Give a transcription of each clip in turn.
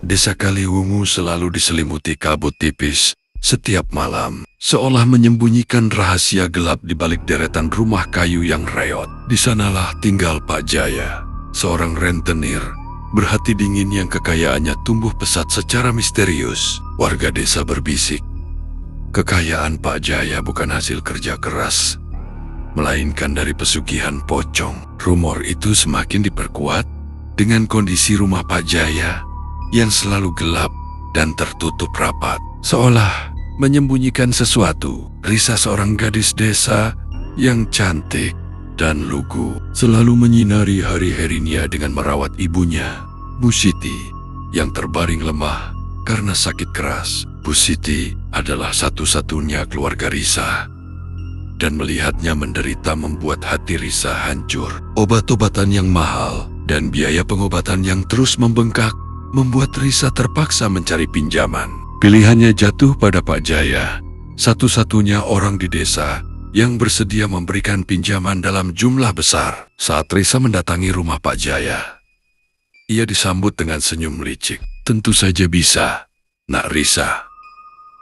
Desa Kaliwungu selalu diselimuti kabut tipis setiap malam, seolah menyembunyikan rahasia gelap di balik deretan rumah kayu yang reot. Di sanalah tinggal Pak Jaya, seorang rentenir berhati dingin yang kekayaannya tumbuh pesat secara misterius. Warga desa berbisik, kekayaan Pak Jaya bukan hasil kerja keras, melainkan dari pesugihan pocong. Rumor itu semakin diperkuat dengan kondisi rumah Pak Jaya yang selalu gelap dan tertutup rapat, seolah menyembunyikan sesuatu. Risa, seorang gadis desa yang cantik dan lugu, selalu menyinari hari-harinya dengan merawat ibunya, Bu Siti, yang terbaring lemah karena sakit keras. Bu Siti adalah satu-satunya keluarga Risa, dan melihatnya menderita membuat hati Risa hancur. Obat-obatan yang mahal dan biaya pengobatan yang terus membengkak membuat Risa terpaksa mencari pinjaman. Pilihannya jatuh pada Pak Jaya, satu-satunya orang di desa yang bersedia memberikan pinjaman dalam jumlah besar. Saat Risa mendatangi rumah Pak Jaya, ia disambut dengan senyum licik. "Tentu saja bisa, Nak Risa,"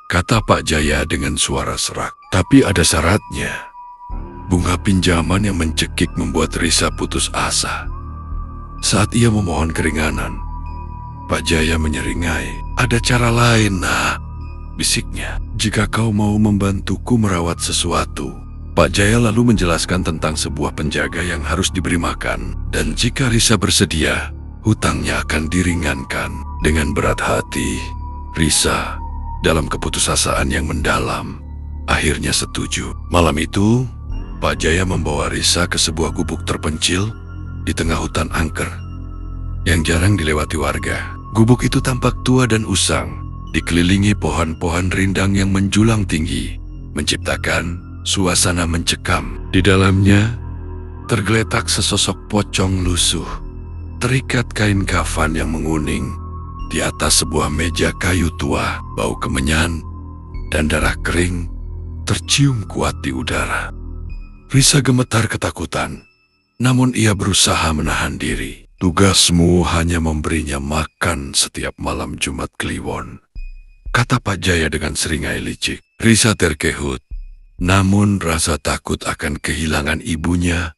kata Pak Jaya dengan suara serak. "Tapi ada syaratnya." Bunga pinjaman yang mencekik membuat Risa putus asa. Saat ia memohon keringanan, Pak Jaya menyeringai. "Ada cara lain, Nak," bisiknya. "Jika kau mau membantuku merawat sesuatu." Pak Jaya lalu menjelaskan tentang sebuah penjaga yang harus diberi makan, dan jika Risa bersedia, hutangnya akan diringankan. Dengan berat hati, Risa, dalam keputusasaan yang mendalam, akhirnya setuju. Malam itu, Pak Jaya membawa Risa ke sebuah gubuk terpencil di tengah hutan angker yang jarang dilewati warga. Gubuk itu tampak tua dan usang, dikelilingi pohon-pohon rindang yang menjulang tinggi, menciptakan suasana mencekam. Di dalamnya, tergeletak sesosok pocong lusuh, terikat kain kafan yang menguning. Di atas sebuah meja kayu tua, bau kemenyan dan darah kering tercium kuat di udara. Risa gemetar ketakutan, namun ia berusaha menahan diri. "Tugasmu hanya memberinya makan setiap malam Jumat Kliwon," kata Pak Jaya dengan seringai licik. Risa terkehut, namun rasa takut akan kehilangan ibunya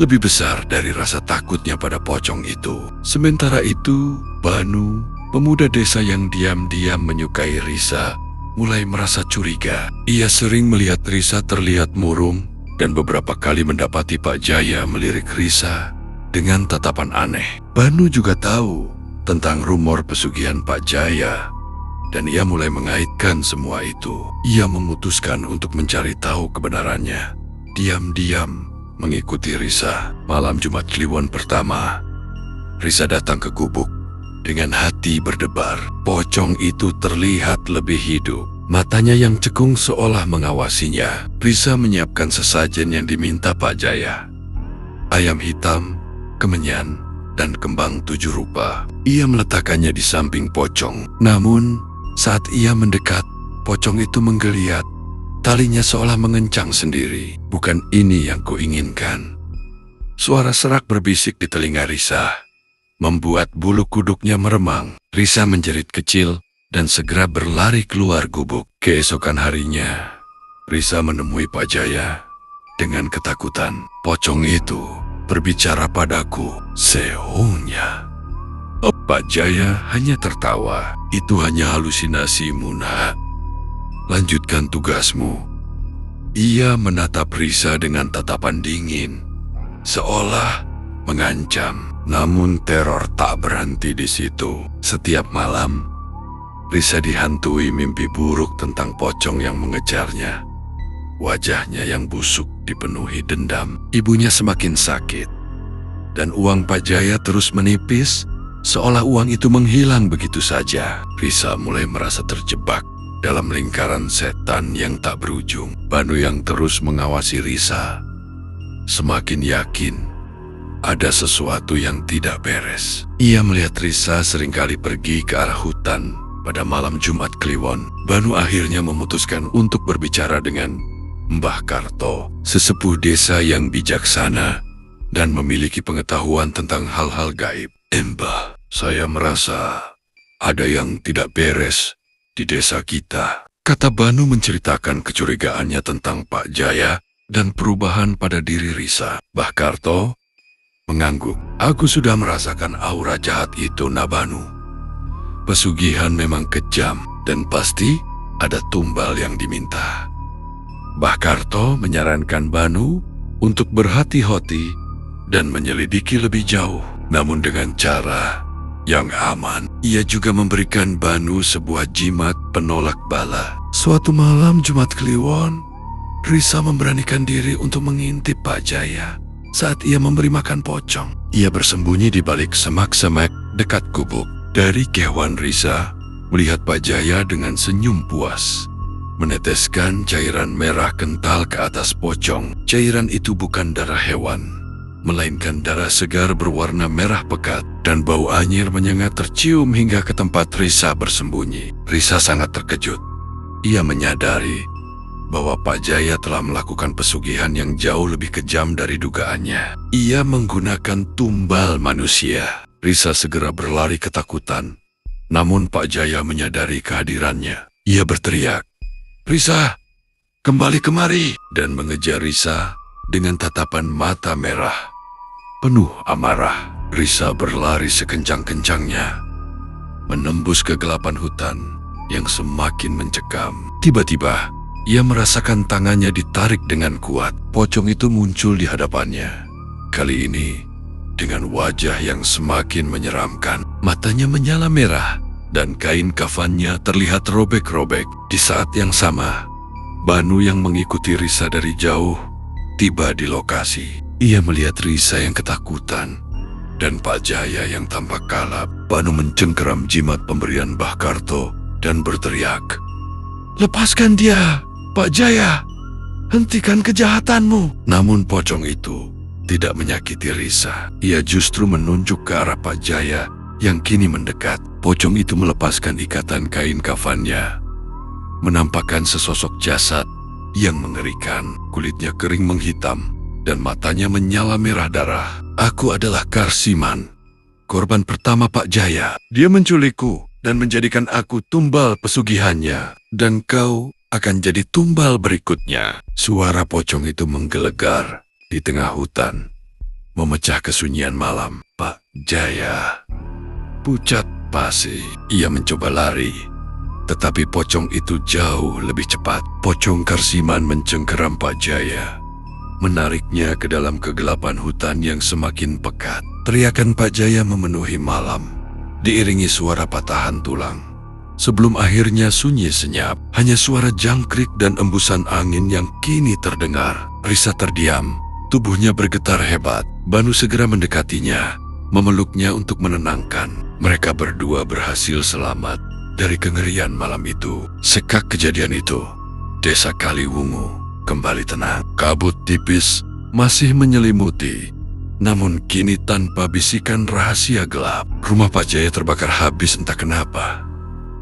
lebih besar dari rasa takutnya pada pocong itu. Sementara itu, Banu, pemuda desa yang diam-diam menyukai Risa, mulai merasa curiga. Ia sering melihat Risa terlihat murung dan beberapa kali mendapati Pak Jaya melirik Risa dengan tatapan aneh. Banu juga tahu tentang rumor pesugihan Pak Jaya, dan ia mulai mengaitkan semua itu. Ia memutuskan untuk mencari tahu kebenarannya. Diam-diam mengikuti Risa. Malam Jumat Kliwon pertama, Risa datang ke gubuk dengan hati berdebar. Pocong itu terlihat lebih hidup. Matanya yang cekung seolah mengawasinya. Risa menyiapkan sesajen yang diminta Pak Jaya. Ayam hitam, kemenyan, dan kembang 7 rupa. Ia meletakkannya di samping pocong. Namun, saat ia mendekat, pocong itu menggeliat. Talinya seolah mengencang sendiri. "Bukan ini yang kuinginkan." Suara serak berbisik di telinga Risa, membuat bulu kuduknya meremang. Risa menjerit kecil dan segera berlari keluar gubuk. Keesokan harinya, Risa menemui Pak Jaya dengan ketakutan. "Pocong itu berbicara padaku," serunya. Pak Jaya hanya tertawa. "Itu hanya halusinasimu, Nak. Lanjutkan tugasmu." Ia menatap Risa dengan tatapan dingin, seolah mengancam. Namun teror tak berhenti di situ. Setiap malam, Risa dihantui mimpi buruk tentang pocong yang mengejarnya. Wajahnya yang busuk dipenuhi dendam. Ibunya semakin sakit, dan uang Pak Jaya terus menipis, seolah uang itu menghilang begitu saja. Risa mulai merasa terjebak dalam lingkaran setan yang tak berujung. Banu yang terus mengawasi Risa semakin yakin ada sesuatu yang tidak beres. Ia melihat Risa seringkali pergi ke arah hutan pada malam Jumat Kliwon. Banu akhirnya memutuskan untuk berbicara dengan Mbah Karto, sesepuh desa yang bijaksana dan memiliki pengetahuan tentang hal-hal gaib. "Mbah, saya merasa Ada yang tidak beres di desa kita, kata Banu menceritakan kecurigaannya tentang Pak Jaya dan perubahan pada diri Risa. Mbah Karto mengangguk. Aku sudah merasakan aura jahat itu, Nabanu. Pesugihan memang kejam dan pasti ada tumbal yang diminta. Mbah Karto menyarankan Banu untuk berhati-hati dan menyelidiki lebih jauh, namun dengan cara yang aman. Ia juga memberikan Banu sebuah jimat penolak bala. Suatu malam Jumat Kliwon, Risa memberanikan diri untuk mengintip Pak Jaya saat ia memberi makan pocong. Ia bersembunyi di balik semak-semak dekat gubuk. Dari kehwan Risa melihat Pak Jaya dengan senyum puas meneteskan cairan merah kental ke atas pocong. Cairan itu bukan darah hewan, melainkan darah segar berwarna merah pekat, dan bau anyir menyengat tercium hingga ke tempat Risa bersembunyi. Risa sangat terkejut. Ia menyadari bahwa Pak Jaya telah melakukan pesugihan yang jauh lebih kejam dari dugaannya. Ia menggunakan tumbal manusia. Risa segera berlari ketakutan, namun Pak Jaya menyadari kehadirannya. Ia berteriak, "Risa, kembali kemari!" dan mengejar Risa dengan tatapan mata merah penuh amarah. Risa berlari sekencang-kencangnya, menembus kegelapan hutan yang semakin mencekam. Tiba-tiba, ia merasakan tangannya ditarik dengan kuat. Pocong itu muncul di hadapannya. Kali ini, dengan wajah yang semakin menyeramkan, matanya menyala merah, dan kain kafannya terlihat robek-robek. Di saat yang sama, Banu yang mengikuti Risa dari jauh tiba di lokasi. Ia melihat Risa yang ketakutan dan Pak Jaya yang tampak kalap. Banu mencengkeram jimat pemberian Mbah Karto dan berteriak, "Lepaskan dia, Pak Jaya! Hentikan kejahatanmu!" Namun pocong itu tidak menyakiti Risa. Ia justru menunjuk ke arah Pak Jaya yang kini mendekat. Pocong itu melepaskan ikatan kain kafannya, menampakkan sesosok jasad yang mengerikan. Kulitnya kering menghitam dan matanya menyala merah darah. "Aku adalah Karsiman, korban pertama Pak Jaya. Dia menculikku dan menjadikan aku tumbal pesugihannya, dan kau akan jadi tumbal berikutnya." Suara pocong itu menggelegar di tengah hutan, memecah kesunyian malam. Pak Jaya pucat pasi. Ia mencoba lari, tetapi pocong itu jauh lebih cepat. Pocong Karsiman mencengkeram Pak Jaya, menariknya ke dalam kegelapan hutan yang semakin pekat. Teriakan Pak Jaya memenuhi malam, diiringi suara patahan tulang. Sebelum akhirnya sunyi senyap, hanya suara jangkrik dan embusan angin yang kini terdengar. Risa terdiam, tubuhnya bergetar hebat. Banu segera mendekatinya, memeluknya untuk menenangkan. Mereka berdua berhasil selamat dari kengerian malam itu. Sekak kejadian itu, desa Kaliwungu kembali tenang. Kabut tipis masih menyelimuti, namun kini tanpa bisikan rahasia gelap. Rumah Pak Jaya terbakar habis entah kenapa,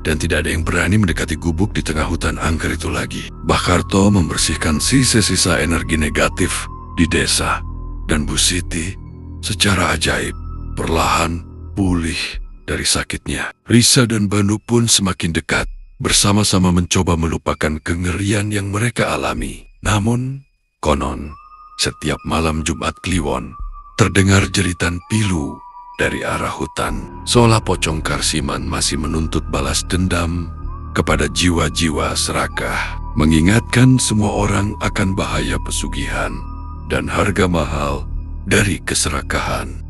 dan tidak ada yang berani mendekati gubuk di tengah hutan angker itu lagi. Mbah Karto membersihkan sisa-sisa energi negatif di desa, dan Bu Siti secara ajaib perlahan pulih dari sakitnya. Risa dan Banu pun semakin dekat, bersama-sama mencoba melupakan kengerian yang mereka alami. Namun, konon, setiap malam Jumat Kliwon, terdengar jeritan pilu dari arah hutan. Seolah pocong Karsiman masih menuntut balas dendam kepada jiwa-jiwa serakah, mengingatkan semua orang akan bahaya pesugihan dan harga mahal dari keserakahan.